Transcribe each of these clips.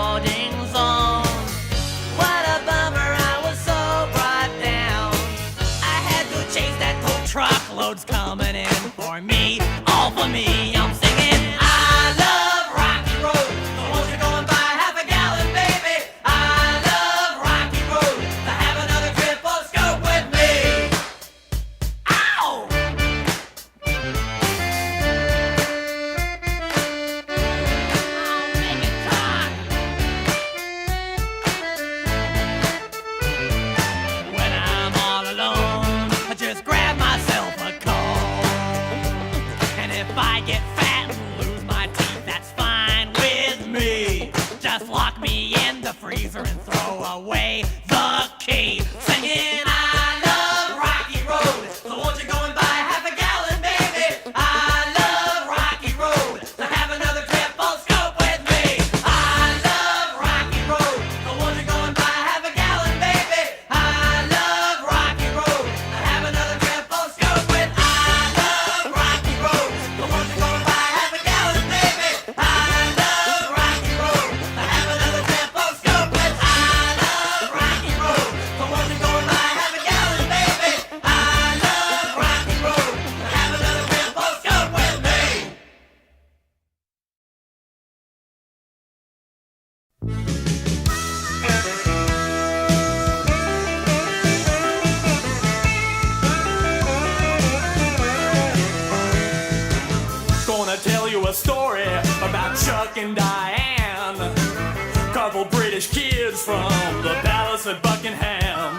loading zone. What a bummer, I was so brought down. I had to chase that tow truckloads coming in for me, all for me. I'm singing, I love Rocky Road. So won't you go and buy half a gallon, baby? I love Rocky Road. To have another triple scope with me. Ow! Make it talk. When I'm all alone, I just grab myself a comb. And if I get fat and lose my teeth, that's fine with me. Just lock me in the freezer and throw away the key. Singing, I love Rocky Road. So won't you go and buy half a gallon, baby? I love Rocky Road. To have another triple scope with me. I love Rocky Road. So won't you go and buy half a gallon, baby? I love Rocky Road. To have another triple scope with. I love Rocky Road. So won't you go and buy half a gallon, baby? I love Rocky Road. To have another triple scope with. I love Rocky Road. So won't you go and buy half a gallon, baby? I love Rocky Road. To have another triple scope with me. Gonna tell you a story about Chuck and Diane, couple British kids from the palace at Buckingham.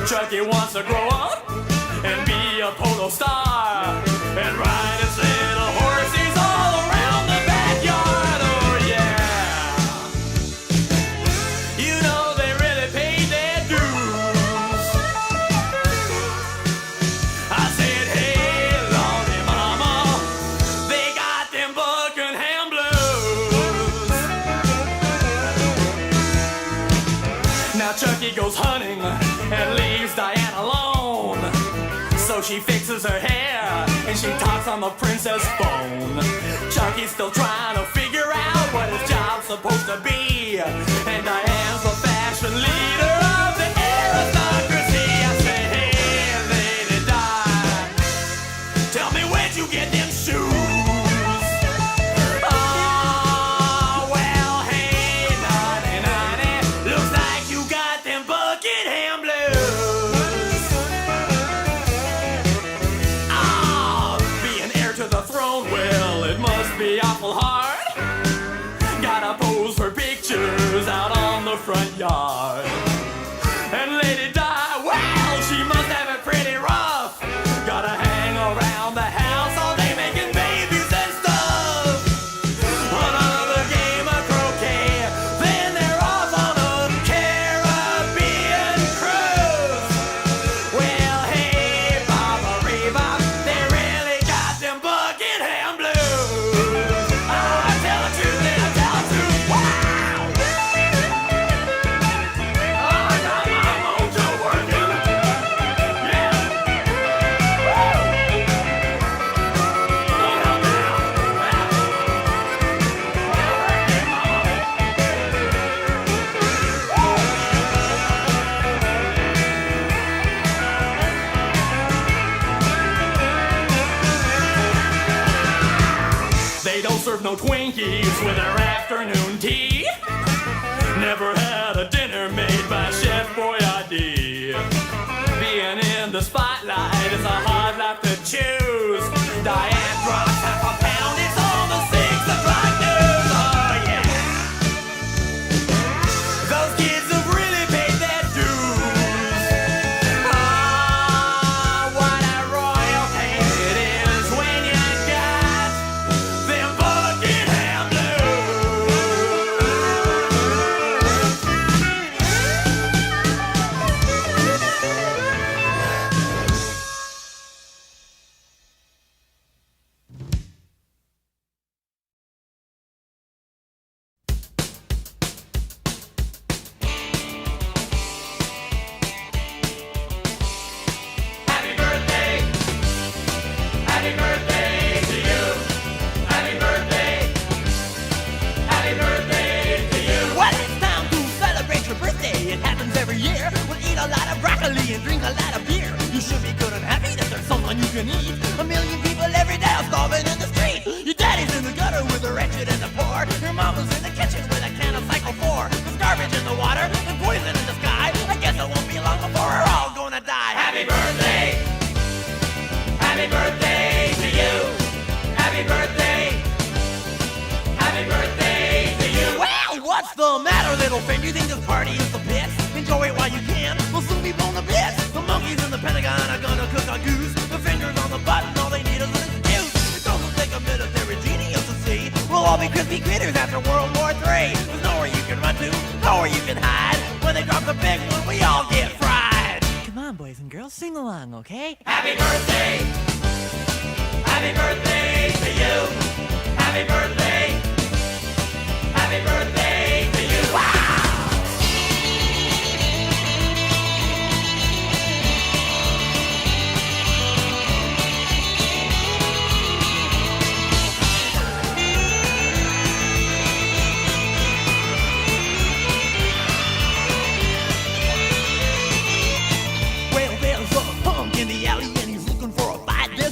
Chucky wants to grow up and be a polo star and ride his little horses all around the backyard. Oh yeah, you know they really paid their dues. I said, hey, Lordy mama, they got them Buckingham blues. Now Chucky goes hunting and leaves Diane alone. So she fixes her hair and she talks on the princess phone. Chucky's still trying to figure out what his job's supposed to be, and Diane's the fashion leader of the aristocracy. I say, hey, Lady Di, tell me where'd you get them shoes? Oh, well, hey, naughty, naughty, looks like you got them Buckingham blues. Ah, being heir to the throne, well, it must be awful hard. Gotta pose for pictures out on the front yard. And Lady Di, well, she must have it pretty rough. Gotta hang around the house all day making babies and stuff. Another game of croquet, then they're off on a Caribbean cruise. Well, hey, Baba Reba, they really got them Buckingham blues. I tell the truth and I tell the truth. Wow! Oh, I got my mojo working. Yeah. They don't serve no Twinkies with their afternoon tea. Never had a dinner made by Chef Boyardee. Being in the spotlight is a hard life to choose. Diane drops half a pound, it's on the 6 o'clock news. Oh yeah, those kids have really paid their dues. Ah, what a royal pain it is when you got them Buckingham blues. the matter, little friend? You think this party is the pit? Enjoy it while you can, we'll soon be blown to bits. The monkeys in the Pentagon are gonna cook a goose. The fingers on the button, all they need is an excuse. It doesn't take a military genius to see we'll all be crispy critters after World War III. There's nowhere you can run to, nowhere you can hide. When they drop the big one, we all get fried. Come on, boys and girls, sing along, okay? Happy birthday! Happy birthday to you! Happy birthday! Happy birthday to you! Wow!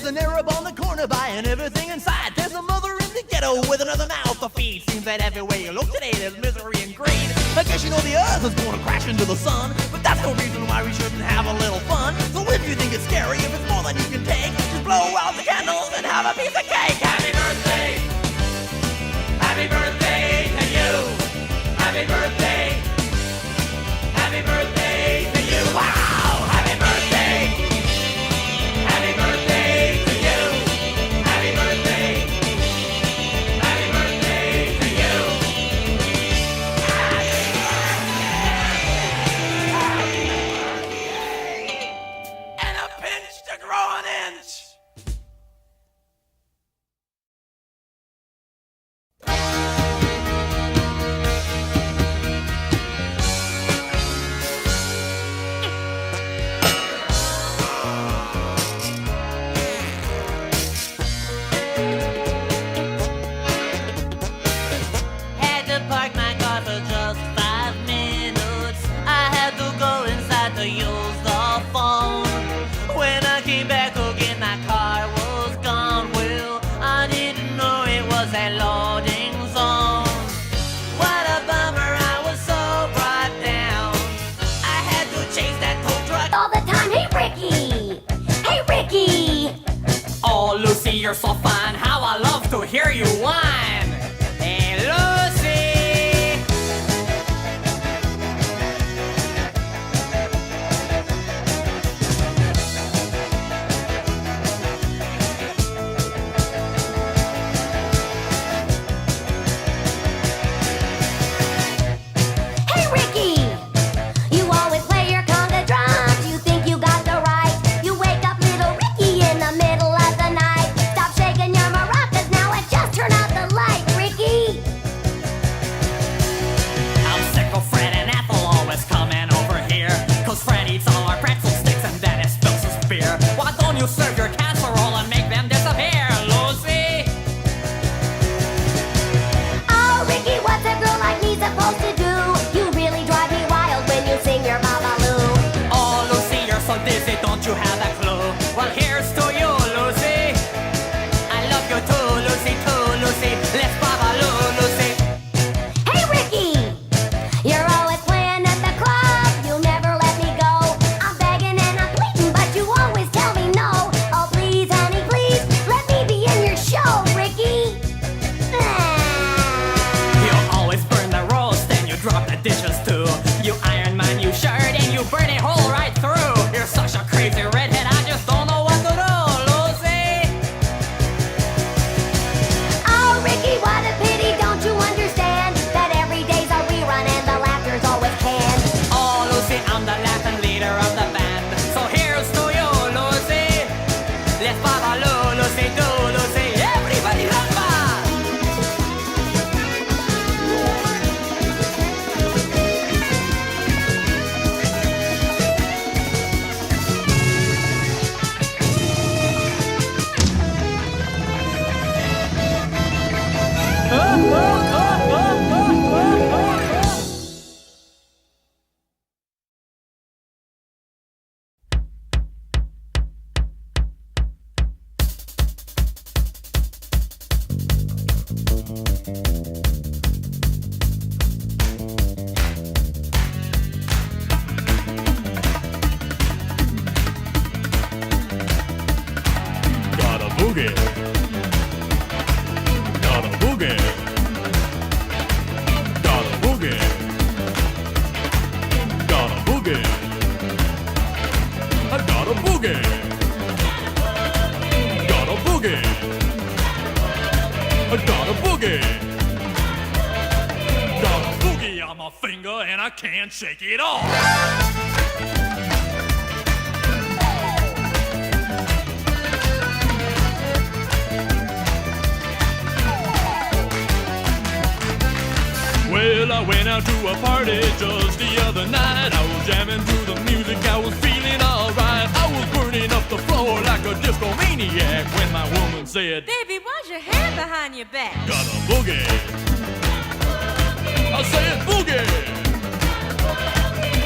An Arab on the corner buying everything inside. There's a mother in the ghetto with another mouth to feed. Seems that everywhere you look today there's misery and greed. I guess you know the earth is going to crash into the sun, but that's no reason why we shouldn't have a little fun. So if you think it's scary, if it's more than you can take, just blow out the candles and have a piece of cake. Happy birthday! Happy birthday to you! Happy birthday! Happy birthday to you! Wow! Happy birthday! Happy birthday! You're so fine, how I love to hear you whine. Hey, Lucy. Hey, Ricky, you always play your conga drums. You think you got the right. You wake up little Ricky in the middle of the night. Stop shaking your maracas now and just turn out the light, Ricky. I'm sick of Fred and Ethel always coming over here, 'cause Fred eats all our pretzel sticks and then he spills his beer. Why don't you serve your casserole and make them disappear, Lucy? Oh, Ricky, what's a girl like me supposed to do? You really drive me wild when you sing your babaloo. Oh, Lucy, you're so dizzy, don't you have a clue? Well, here's to you, Lucy. I love you too, Lucy, Lucy. Let's babaloo, Lucy. Hey, Ricky, you're always playing at the club. You never let me go. I'm begging and I'm pleading, but you always tell me no. Oh, please, honey, please, let me be in your show, Ricky. You always burn the roast and you drop the dishes too. You iron my new shirt and you burn a hole right through. You're such a crazy redhead, I just don't know what to do, Lucy. Oh, Ricky, what a pity, don't you understand that every day's a rerun and the laughter's always canned? Oh, Lucy, I'm the laughing leader of the band. So here's to you, Lucy. Let's babaloo, Lucy, do, Lucy. Everybody rumba! on my finger and I can't shake it off. Well, I went out to a party just the other night. I was jamming to the music, I was feeling alright. I was burning up the floor like a disco maniac when my woman said, Baby, why's your hair behind your back? got a boogie. I said boogie.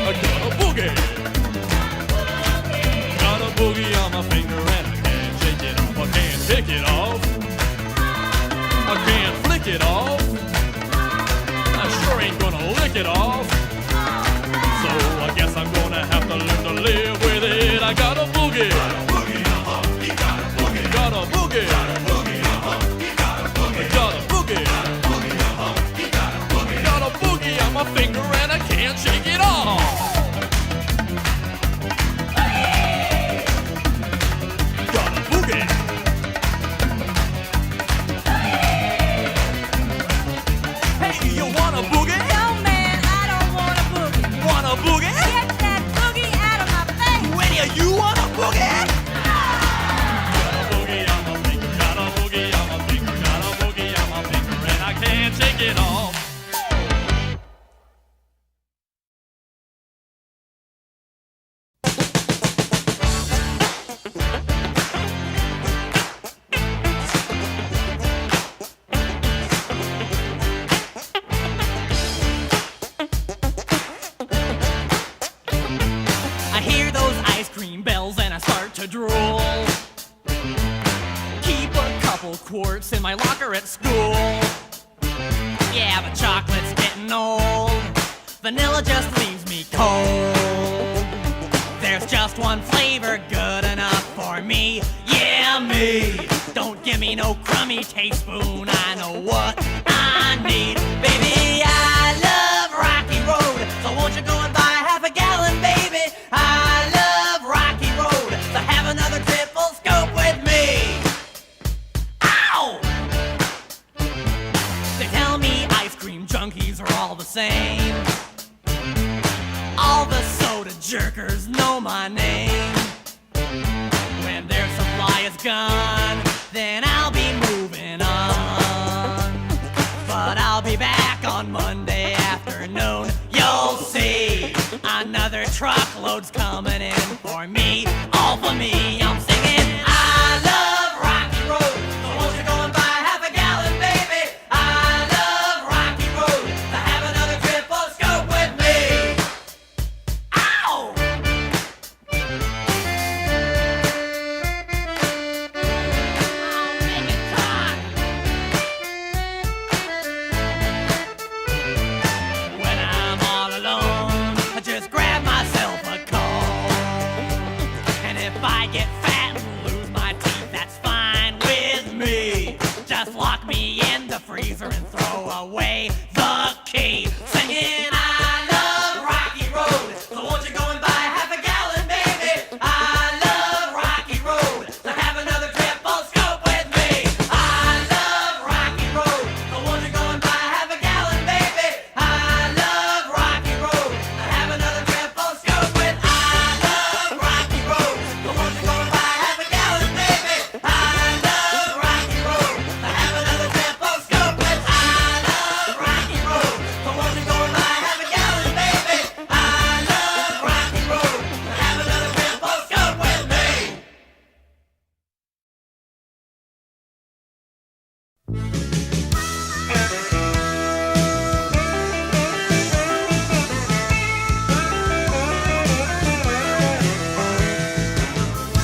I got a boogie. Got a boogie on my finger and I can't shake it off. I can't pick it off. I can't flick it off. I sure ain't gonna lick it off. So I guess I'm gonna have to learn to live with it. I got a boogie. Got a boogie, you got a boogie. Got a boogie. Got a boogie, you got a boogie. Got a boogie. Got a boogie, you got a boogie. Got a boogie on my finger and I can't shake it off. Got a boogie. Hey, you want a boogie? No, man, I don't want a boogie. Want a boogie? Get that boogie out of my face. Winnie, you want a boogie? Got a boogie on my finger, got a boogie on my finger, got a boogie on my finger, and I can't shake it off. I hear those ice cream bells and I start to drool. Keep a couple quarts in my locker at school. Yeah, but chocolate's getting old. Vanilla just leaves me cold. There's just one flavor good enough for me. Yeah, me. Don't give me no crummy teaspoon. I know what I need. Baby, I love Rocky Road. So won't you go and buy half a gallon, baby? I love Rocky Road. So have another triple scope with me. Ow! They tell me ice cream junkies are all the same. All the soda jerkers know my name. When their supply is gone, then I'll be moving on. But I'll be back on Monday afternoon. You'll see another truckload's coming in for me. All for me, I'm singing. I love Rocky Road. So won't you go and buy half a gallon, baby? I love Rocky Road. So have another triple scope with me. Ow! Oh, make it time. When I'm all alone, I just grab myself a cold. And if I get fat and lose my teeth, that's fine with me. Just lock me in the freezer and throw away the key. Singing, I love Rocky Road. So won't you go and buy half a gallon, baby? I love Rocky Road. So have another triple scope with me. I love Rocky Road. So won't you go and buy half a gallon, baby? I love Rocky Road. So have another triple scope with. I love Rocky Road. So won't you go and buy half a gallon, baby? I love Rocky Road. So have another triple scope with. I love Rocky Road. So won't you go and buy half a gallon, baby? I love Rocky Road. So have another triple scope with me.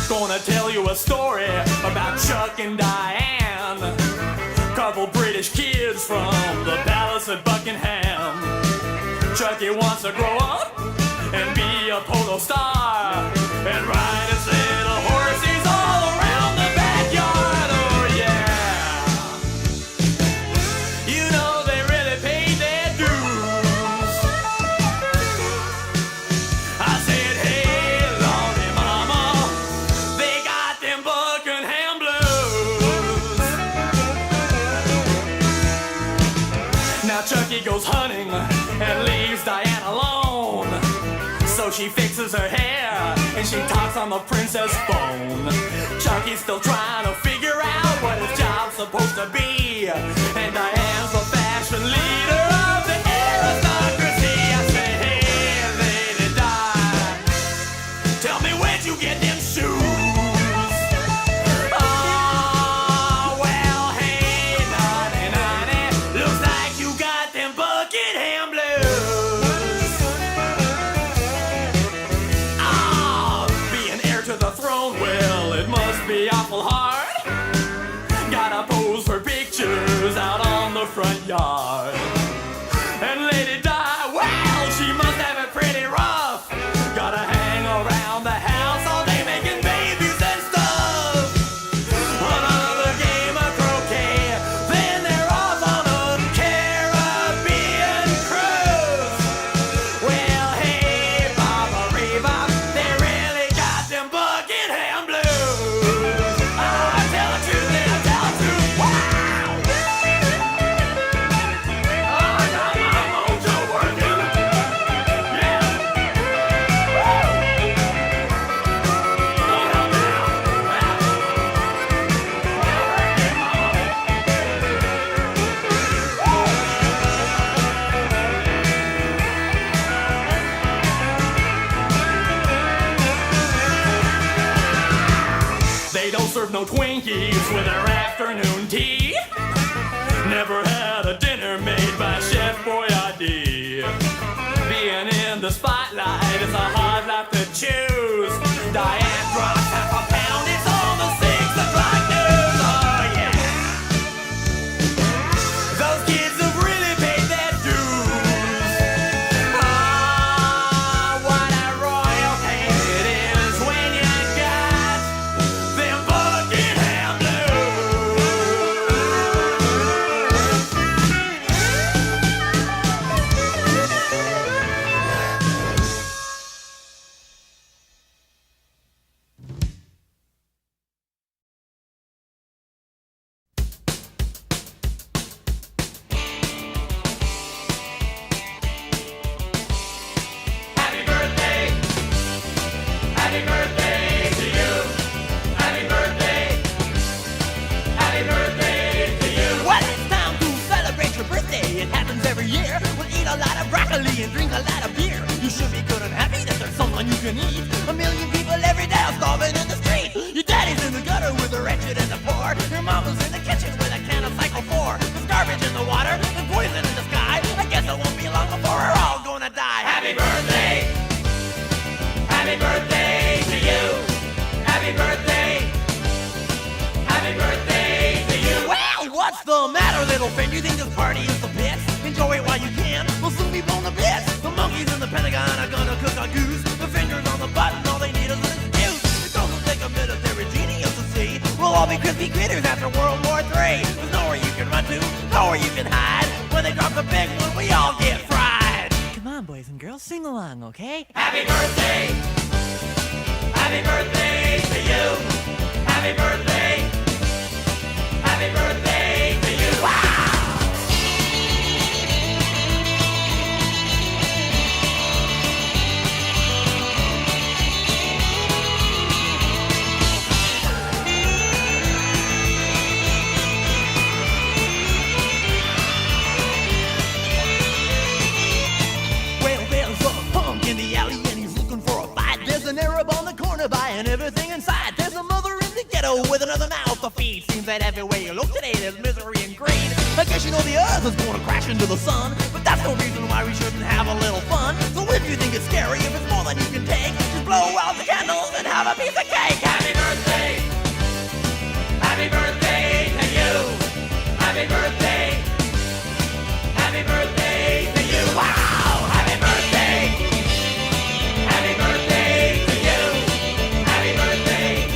Gonna tell you a story about Chuck and Diane, couple British kids from the palace at Buckingham. Chucky wants to grow up and be a polo star and ride his little horses all around the backyard. Oh yeah, you know they really paid their dues. I said, hey, Lordy Mama, they got them Buckingham blues. Now Chucky goes hunting and leaves her hair, and she talks on the princess phone. Chunky's still trying to figure out what his job's supposed to be, and Diane's the fashion leader of the aristocracy. I say, hey, Lady Di, tell me where'd you get them shoes? Oh, well, hey, naughty, naughty, looks like you got them Buckingham blues. Oh, being heir to the throne, well, it must be awful hard. Gotta pose for pictures out on the front yard. And Lady Di, well, she must have it pretty rough. Gotta hang around the house all day making babies and stuff. Another game of croquet, then they're off on a Caribbean cruise. Well, hey, Baba Reba, they really got them Buckingham blues. I tell the truth, and I tell the truth. Wow! Oh, I got my mojo working. Yeah. Woo! Yeah, they don't serve no Twinkies with their afternoon tea. Never had a dinner made by Chef Boyardee. Being in the spotlight is a hard life to choose. Diane drops half a pound, it's on the 6 o'clock news. Oh yeah, those kids have really paid their dues. Ah, what a royal pain it is when you got them Buckingham blues. Happy birthday. Happy birthday to you. Happy birthday. Happy birthday to you. Well, it's time to celebrate your birthday. It happens every year. We'll eat a lot of broccoli and drink a lot of beer. You should be good and happy that there's someone you can eat. A million people every day are starving in the street. Your daddy's in the gutter with the wretched and the poor. Your mama's in the kitchen with a can of Cycle 4. There's garbage in the water and poison in the sky. I guess it won't be long before we're all gonna die. Happy birthday. Happy birthday to you. Happy birthday. Happy birthday to you. Well, what's the matter, little friend? You think this party is the pits? Enjoy it while you can. We'll soon be blown to bits. The monkeys in the Pentagon are gonna cook our goose. The fingers on the button, all they need is an excuse. It doesn't take a military genius to see. We'll all be crispy critters after World War III. There's nowhere you can run to, nowhere you can hide. When they drop the big one, we all get fried. Come on, boys and girls, sing along, okay? Happy birthday. Happy birthday to you. Happy birthday. Happy birthday to you. Wow! Well, there's a punk in the alley and he's looking for a fight. There's an Arab on the corner buying everything inside. There's a mother in the ghetto with another mouth to feed. Seems that everywhere you look today there's misery and greed. I guess you know the earth is going to crash into the sun, but that's no reason why we shouldn't have a little fun. So if you think it's scary, if it's more than you can take, just blow out the candles and have a piece of cake. Happy birthday. Happy birthday to you. Happy birthday. Happy birthday to you. Wow! Happy birthday. Happy birthday to you. Happy birthday.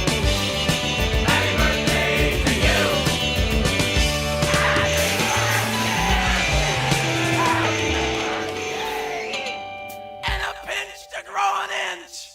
Happy birthday to you. And a pinch to grow an inch.